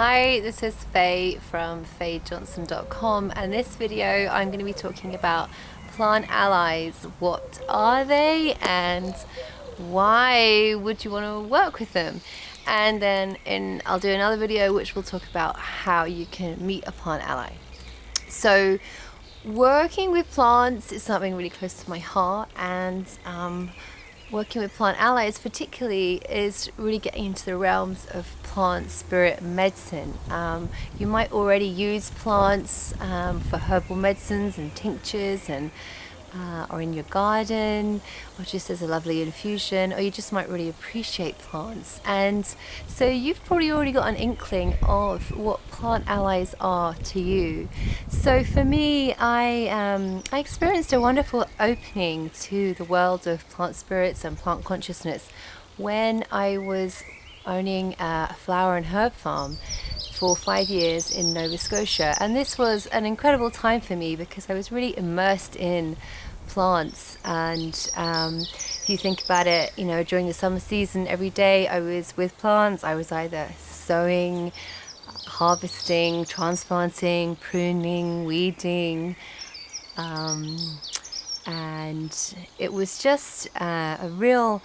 Hi, this is Faye from FayeJohnson.com, and in this video I'm going to be talking about plant allies. What are they and why would you want to work with them? And then I'll do another video which will talk about how you can meet a plant ally. So working with plants is something really close to my heart, and working with plant allies particularly is really getting into the realms of plant spirit medicine. You might already use plants for herbal medicines and tinctures, and or in your garden, or just as a lovely infusion, or you just might really appreciate plants. And so you've probably already got an inkling of what plant allies are to you. So for me, I experienced a wonderful opening to the world of plant spirits and plant consciousness when I was owning a flower and herb farm for 5 years in Nova Scotia. And this was an incredible time for me because I was really immersed in plants. And if you think about it, during the summer season, every day I was with plants. I was either sowing, harvesting, transplanting, pruning, weeding, and it was just a real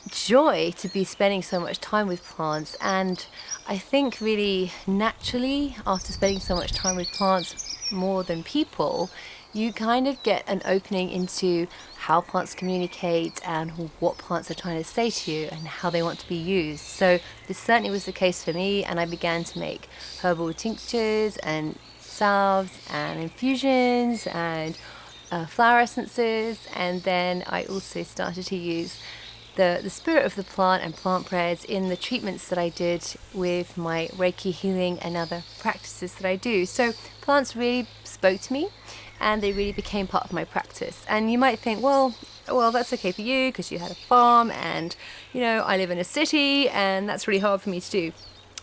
joy to be spending so much time with plants. And I think really naturally, after spending so much time with plants more than people, you kind of get an opening into how plants communicate and what plants are trying to say to you and how they want to be used. So this certainly was the case for me, and I began to make herbal tinctures and salves and infusions and flower essences. And then I also started to use the spirit of the plant and plant prayers in the treatments that I did with my Reiki healing and other practices that I do. So plants really spoke to me, and they really became part of my practice. And you might think, well, that's okay for you because you had a farm, and I live in a city, and that's really hard for me to do.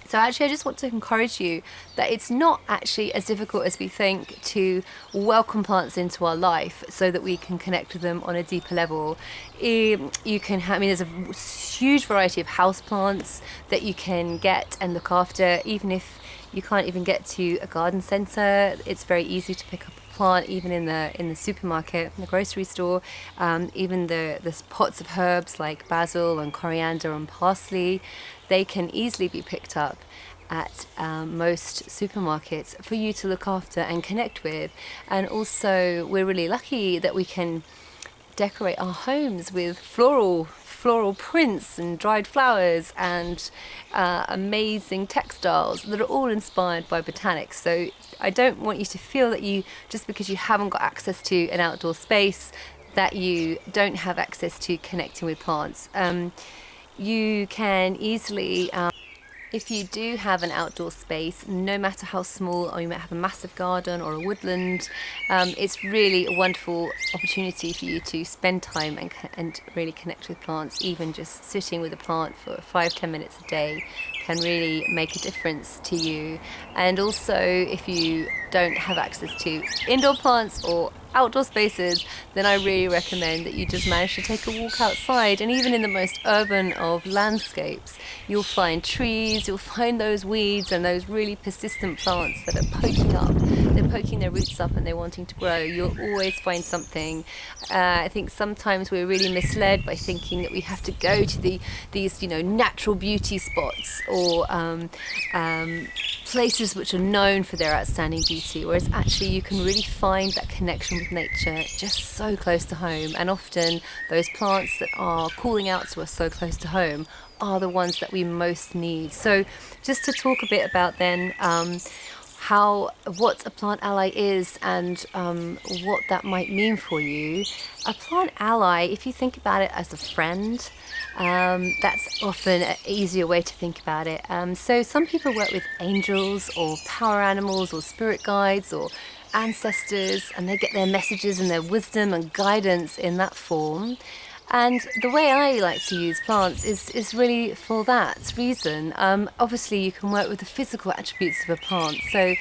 So actually, I just want to encourage you that it's not actually as difficult as we think to welcome plants into our life so that we can connect with them on a deeper level. You can there's a huge variety of house plants that you can get and look after. Even if you can't even get to a garden centre, it's very easy to pick up a plant, even in the supermarket, in the grocery store. Even the pots of herbs like basil and coriander and parsley, they can easily be picked up at most supermarkets for you to look after and connect with. And also, we're really lucky that we can decorate our homes with floral prints and dried flowers and amazing textiles that are all inspired by botanics. So I don't want you to feel that you, just because you haven't got access to an outdoor space, that you don't have access to connecting with plants. You can easily, if you do have an outdoor space, no matter how small, or you might have a massive garden or a woodland, it's really a wonderful opportunity for you to spend time and really connect with plants. Even just sitting with a plant for 5-10 minutes a day can really make a difference to you. And also, if you don't have access to indoor plants or outdoor spaces, then I really recommend that you just manage to take a walk outside. And even in the most urban of landscapes, you'll find trees, you'll find those weeds and those really persistent plants that are poking up. They're poking their roots up and they're wanting to grow. You'll always find something. I think sometimes we're really misled by thinking that we have to go to these natural beauty spots or places which are known for their outstanding beauty, whereas actually you can really find that connection with nature just so close to home. And often those plants that are calling out to us so close to home are the ones that we most need. So just to talk a bit about then what a plant ally is and what that might mean for you. A plant ally, if you think about it as a friend, that's often an easier way to think about it. So some people work with angels or power animals or spirit guides or ancestors, and they get their messages and their wisdom and guidance in that form. And the way I like to use plants is really for that reason. Obviously, you can work with the physical attributes of a plant. So,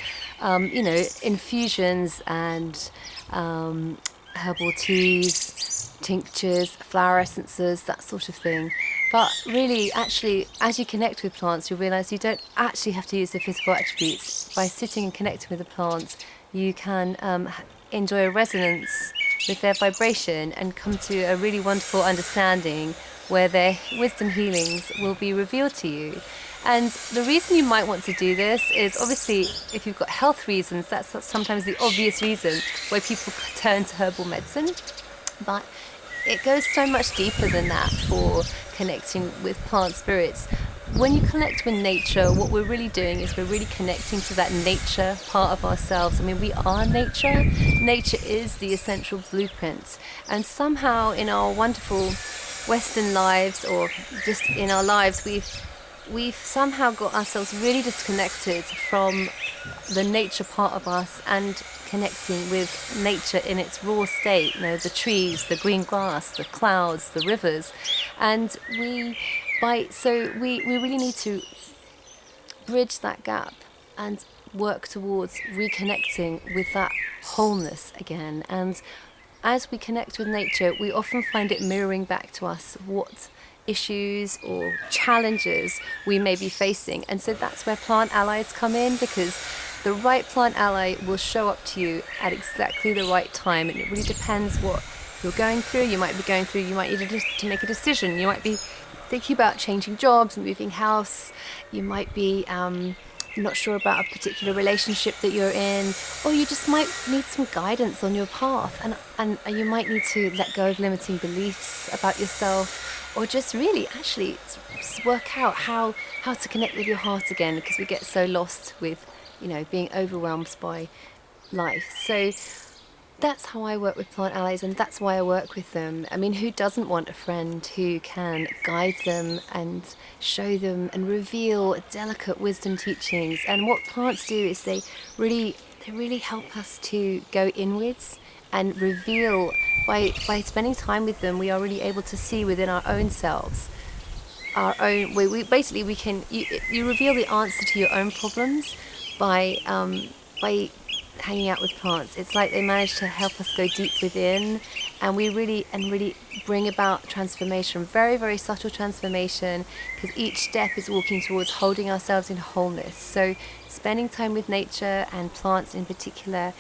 infusions and herbal teas, tinctures, flower essences, that sort of thing. But really, actually, as you connect with plants, you'll realize you don't actually have to use the physical attributes. By sitting and connecting with the plants, you can enjoy a resonance with their vibration and come to a really wonderful understanding where their wisdom healings will be revealed to you. And the reason you might want to do this is obviously if you've got health reasons, that's sometimes the obvious reason why people turn to herbal medicine. But it goes so much deeper than that for connecting with plant spirits. When you connect with nature, what we're really doing is we're really connecting to that nature part of ourselves. I mean, we are nature. Nature is the essential blueprint. And somehow in our wonderful Western lives, or just in our lives, we've somehow got ourselves really disconnected from the nature part of us and connecting with nature in its raw state, the trees, the green grass, the clouds, the rivers. And we really need to bridge that gap and work towards reconnecting with that wholeness again. And as we connect with nature, we often find it mirroring back to us what issues or challenges we may be facing. And so that's where plant allies come in, because the right plant ally will show up to you at exactly the right time. And it really depends what you're going through. You might need to make a decision. You might be thinking about changing jobs, moving house. You might be not sure about a particular relationship that you're in, or you just might need some guidance on your path, and you might need to let go of limiting beliefs about yourself, or just really actually work out how to connect with your heart again, because we get so lost with being overwhelmed by life. So that's how I work with plant allies, and that's why I work with them. I mean, who doesn't want a friend who can guide them and show them and reveal delicate wisdom teachings? And what plants do is they really help us to go inwards and reveal. By spending time with them, we are really able to see within our own selves our own. We can you reveal the answer to your own problems by hanging out with plants. It's like they manage to help us go deep within, and we really bring about transformation, very, very subtle transformation, because each step is walking towards holding ourselves in wholeness. So spending time with nature and plants in particular,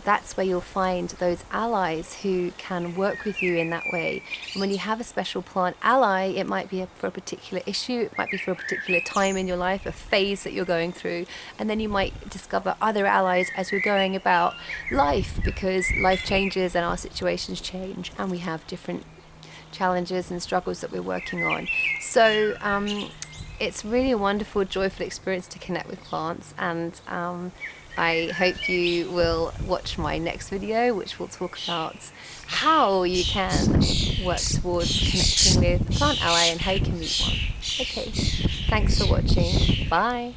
that's where you'll find those allies who can work with you in that way. And when you have a special plant ally, it might be for a particular issue, it might be for a particular time in your life, a phase that you're going through, and then you might discover other allies as you're going about life, because life changes and our situations change, and we have different challenges and struggles that we're working on. So it's really a wonderful, joyful experience to connect with plants, and I hope you will watch my next video, which will talk about how you can work towards connecting with a plant ally and how you can meet one. Okay, thanks for watching. Bye.